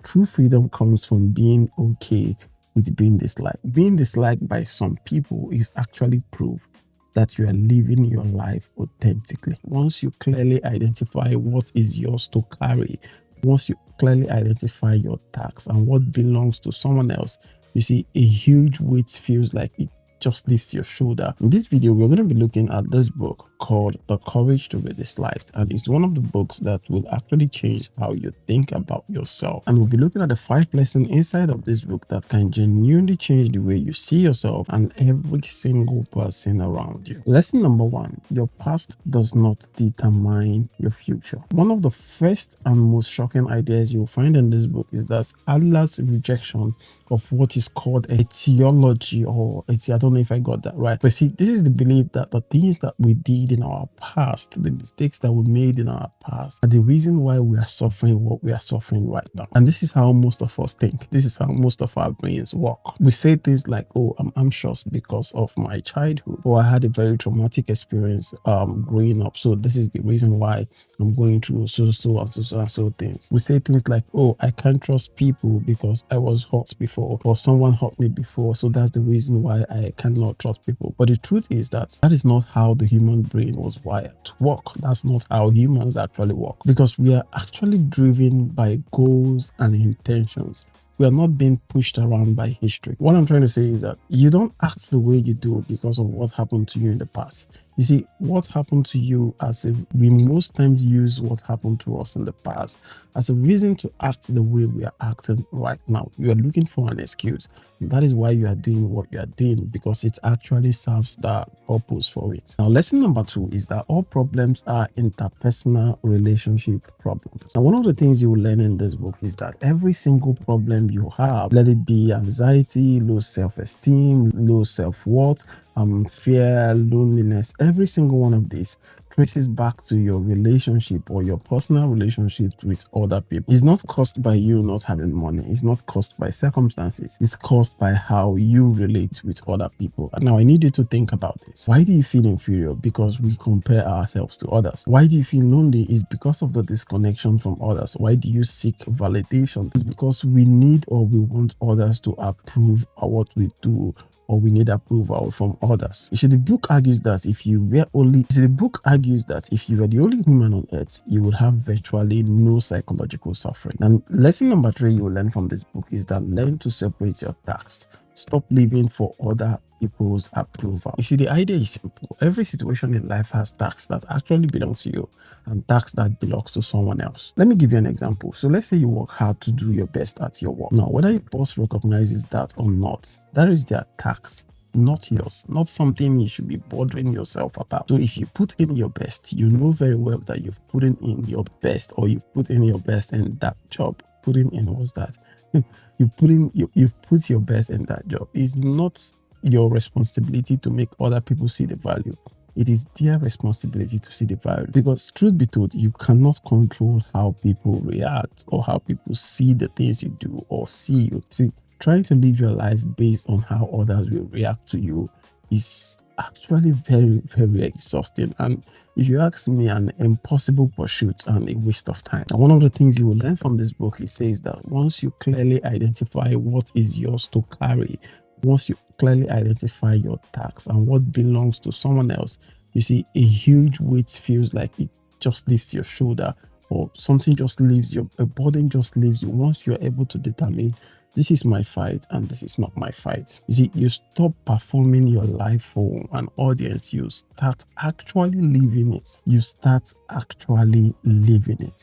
true freedom comes from being okay with being disliked. Being disliked by some people is actually proof that you are living your life authentically. Once you clearly identify what is yours to carry, once you clearly identify your tax and what belongs to someone else, you see a huge weight feels like it just lifts your shoulder. In this video, we're going to be looking at this book called The Courage to be Disliked, and it's one of the books that will actually change how you think about yourself. And we'll be looking at the 5 lessons inside of this book that can genuinely change the way you see yourself and every single person around you. Lesson number 1: your past does not determine your future. One of the first and most shocking ideas you'll find in this book is that Adler's rejection of what is called a theology, or I don't know if I got that right. But see, this is the belief that the things that we did in our past, the mistakes that we made in our past, are the reason why we are suffering what we are suffering right now. And this is how most of us think. This is how most of our brains work. We say things like, oh, I'm anxious because of my childhood, or I had a very traumatic experience growing up, so this is the reason why I'm going through so things. We say things like, oh, I can't trust people because I was hurt before, or someone hurt me before, so that's the reason why I cannot trust people. But the truth is that is not how the human brain was wired to work. That's not how humans actually work, because we are actually driven by goals and intentions. We are not being pushed around by history. What I'm trying to say is that you don't act the way you do because of what happened to you in the past. You see, what happened to you, as if we most times use what happened to us in the past as a reason to act the way we are acting right now. You are looking for an excuse. That is why you are doing what you are doing, because it actually serves the purpose for it. Now, lesson number 2 is that all problems are interpersonal relationship problems. Now, one of the things you will learn in this book is that every single problem you have, let it be anxiety, low self-esteem, low self-worth, fear, loneliness, every single one of these traces back to your relationship or your personal relationships with other people. It's not caused by you not having money. It's not caused by circumstances. It's caused by how you relate with other people. And now I need you to think about this. Why do you feel inferior? Because we compare ourselves to others. Why do you feel lonely? It's because of the disconnection from others. Why do you seek validation? It's because we need, or we want others to approve of what we do, or we need approval from others. You see, the book argues that if you were the only human on earth, you would have virtually no psychological suffering. And lesson number 3 you will learn from this book is that learn to separate your tasks. Stop living for other people's approval. You see, the idea is simple. Every situation in life has tasks that actually belong to you and tasks that belongs to someone else. Let me give you an example. So let's say you work hard to do your best at your work. Now, whether your boss recognizes that or not, that is their task, not yours, not something you should be bothering yourself about. So if you put in your best, you know very well that you've put in your best, or you've put in your best in that job. Putting in, what's that? You've put your best in that job. It's not your responsibility to make other people see the value. It is their responsibility to see the value, because truth be told, you cannot control how people react or how people see the things you do or see you. See, trying to live your life based on how others will react to you is actually very, very exhausting, and if you ask me, an impossible pursuit and a waste of time. And one of the things you will learn from this book, it says that once you clearly identify what is yours to carry, once you clearly identify your tax and what belongs to someone else, you see a huge weight feels like it just lifts your shoulder, or something just leaves you, a burden just leaves you once you're able to determine this is my fight and this is not my fight. You see, you stop performing your life for an audience. You start actually living it.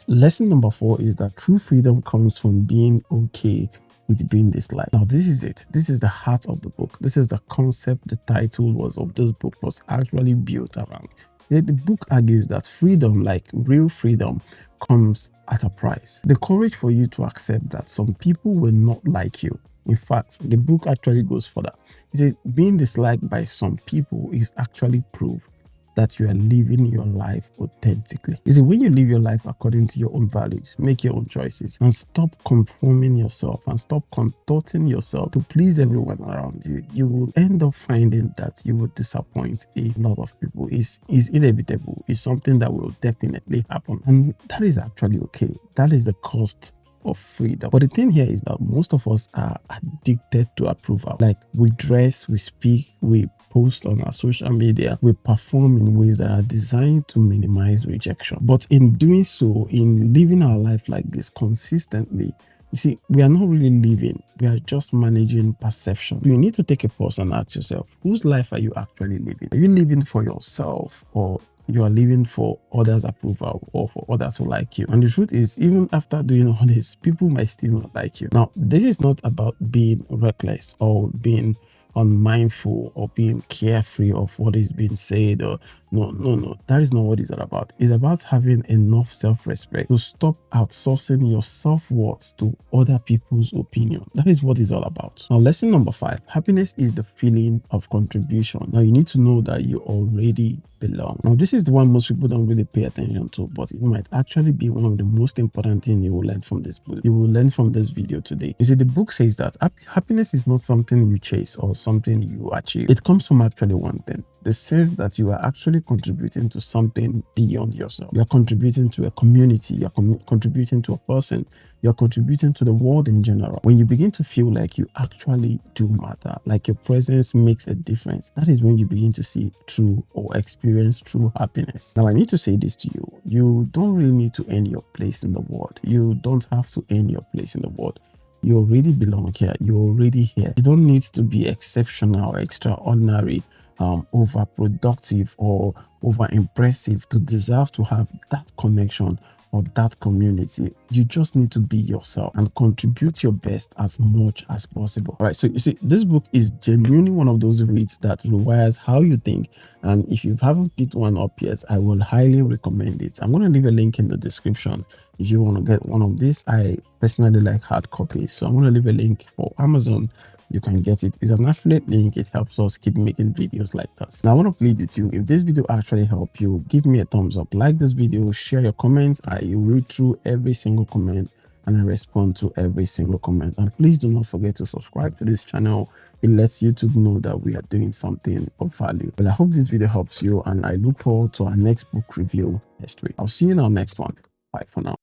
Lesson number 4 is that true freedom comes from being okay with being disliked. Now, this is it. This is the heart of the book. This is the concept the title of this book was actually built around. The book argues that freedom, like real freedom, comes at a price. The courage for you to accept that some people will not like you. In fact, the book actually goes further. It says being disliked by some people is actually proof that you are living your life authentically. You see, when you live your life according to your own values, make your own choices, and stop conforming yourself and stop contorting yourself to please everyone around you, you will end up finding that you will disappoint a lot of people. It's inevitable. It's something that will definitely happen, and that is actually okay. That is the cost of freedom. But the thing here is that most of us are addicted to approval. Like, we dress, we speak, we post on our social media, we perform in ways that are designed to minimize rejection. But in doing so, in living our life like this consistently, you see, we are not really living, we are just managing perception. You need to take a pause and ask yourself, whose life are you actually living? Are you living for yourself, or you are living for others' approval, or for others who like you? And the truth is, even after doing all this, people might still not like you. Now, this is not about being reckless or being unmindful or being carefree of what is being said, or no, that is not what it's all about. It's about having enough self-respect to stop outsourcing your self-worth to other people's opinion. That is what it's all about. Now, lesson number 5, happiness is the feeling of contribution. Now, you need to know that you already belong. Now, this is the one most people don't really pay attention to, but it might actually be one of the most important things you will learn from this book. You will learn from this video today. You see, the book says that happiness is not something you chase or something you achieve. It comes from actually one thing: the sense that you are actually contributing to something beyond yourself. You are contributing to a community, you are contributing to a person, you are contributing to the world in general. When you begin to feel like you actually do matter, like your presence makes a difference, that is when you begin to see true or experience true happiness. Now, I need to say this to you: you don't really need to earn your place in the world. You don't have to earn your place in the world. You already belong here. You're already here. You don't need to be exceptional or extraordinary, overproductive or over impressive to deserve to have that connection or that community. You just need to be yourself and contribute your best as much as possible. All right, so you see, this book is genuinely one of those reads that rewires how you think, and if you haven't picked one up yet, I will highly recommend it. I'm going to leave a link in the description if you want to get one of these. I personally like hard copies, so I'm going to leave a link for Amazon. You can get it. It's an affiliate link. It helps us keep making videos like this. Now, I want to plead with you: if this video actually helped you, give me a thumbs up, like this video, share your comments. I read through every single comment and I respond to every single comment. And please do not forget to subscribe to this channel. It lets YouTube know that we are doing something of value. Well, I hope this video helps you, and I look forward to our next book review next week. I'll see you in our next one. Bye for now.